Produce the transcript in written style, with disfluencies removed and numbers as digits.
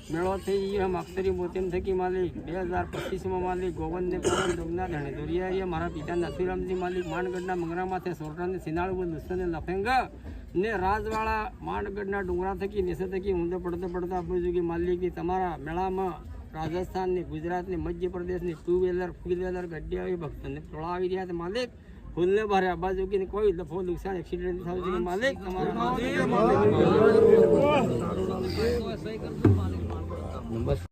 મેળો થઈ ગયો અક્ષરી મોતીમ થકી માલિક 2025 માલિક ગોવંદને પવન ડોગના ધણે દોરિયા મારા પિતા નથુરામજી માલિક માંડગઢના મંગરા માથે સોરઠાને સિનાળું દુસ્તને લફેંગા ને રાજવાળા માંડગઢના ડુંગરા થકી નિશે થકી ઊંધે પડતા આપું માલિકની તમારા મેળામાં રાજસ્થાનની ગુજરાતની મધ્યપ્રદેશની 2 વ્હીલર 4 વ્હીલર ગાડી આવી ભક્તોને ટોળા આવી રહ્યા છે માલિક ફૂલને ભારે આ બાજુ કે કોઈ દફો નુકસાન એક્સિડન્ટ થયું છે માલિક તમારા